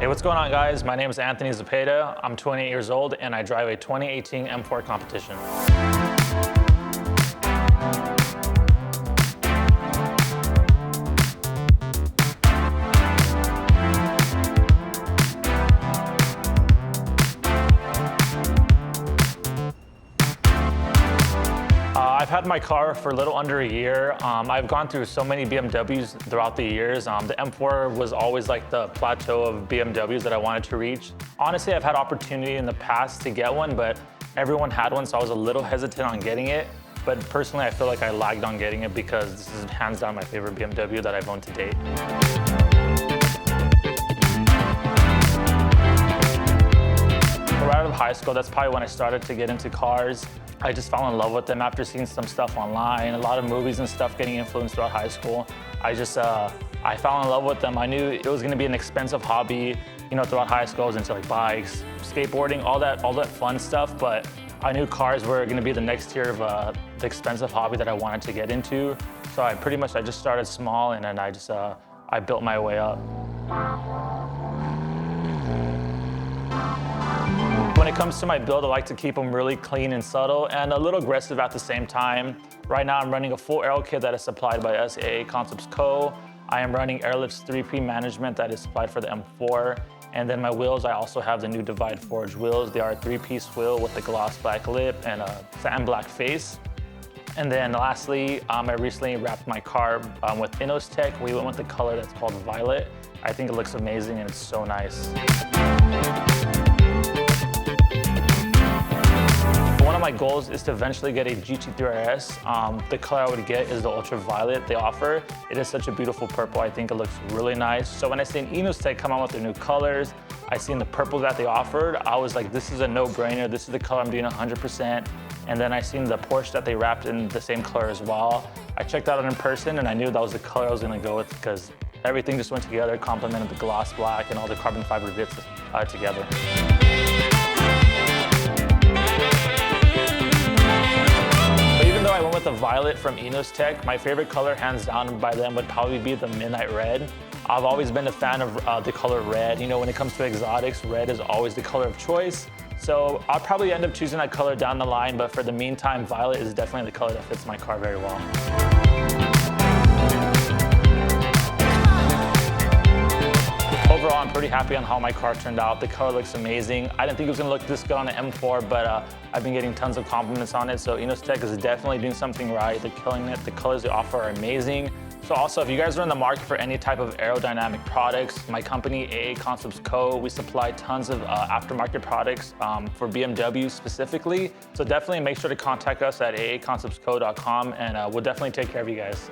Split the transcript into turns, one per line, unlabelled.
Hey, what's going on, guys? My name is Anthony Zepeda. I'm 28 years old and I drive a 2018 M4 competition. I've had my car for a little under a year. I've gone through so many BMWs throughout the years. The M4 was always like the plateau of BMWs that I wanted to reach. Honestly, I've had opportunity in the past to get one, but everyone had one, so I was a little hesitant on getting it. But personally, I feel like I lagged on getting it because this is hands down my favorite BMW that I've owned to date. Right out of high school, that's probably when I started to get into cars. I just fell in love with them after seeing some stuff online, a lot of movies and stuff getting influenced throughout high school. I fell in love with them. I knew it was gonna be an expensive hobby. You know, throughout high school, I was into like bikes, skateboarding, all that fun stuff, but I knew cars were gonna be the next tier of the expensive hobby that I wanted to get into. So I just started small and then I built my way up. When it comes to my build, I like to keep them really clean and subtle and a little aggressive at the same time. Right now, I'm running a full aero kit that is supplied by us, AA Concepts Co. I am running Airlift's 3P management that is supplied for the M4. And then my wheels, I also have the new Divide Forge wheels. They are a 3-piece wheel with a gloss black lip and a satin black face. And then lastly, I recently wrapped my car with Inozetek. We went with the color that's called Violet. I think it looks amazing and it's so nice. One of my goals is to eventually get a GT3 RS. The color I would get is the ultraviolet they offer. It is such a beautiful purple. I think it looks really nice. So when I seen Inozetek come out with their new colors, I seen the purple that they offered, I was like, this is a no-brainer. This is the color I'm doing 100%. And then I seen the Porsche that they wrapped in the same color as well. I checked out it in person and I knew that was the color I was gonna go with because everything just went together, complemented the gloss black and all the carbon fiber bits together. I went with the violet from Inozetek. My favorite color, hands down by them, would probably be the midnight red. I've always been a fan of the color red. You know, when it comes to exotics, red is always the color of choice. So I'll probably end up choosing that color down the line, but for the meantime, violet is definitely the color that fits my car very well. Overall, I'm pretty happy on how my car turned out. The color looks amazing. I didn't think it was gonna look this good on the M4, but I've been getting tons of compliments on it. So Inozetek is definitely doing something right. They're killing it. The colors they offer are amazing. So also, if you guys are in the market for any type of aerodynamic products, my company, AA Concepts Co., we supply tons of aftermarket products for BMW specifically. So definitely make sure to contact us at aaconceptsco.com and we'll definitely take care of you guys.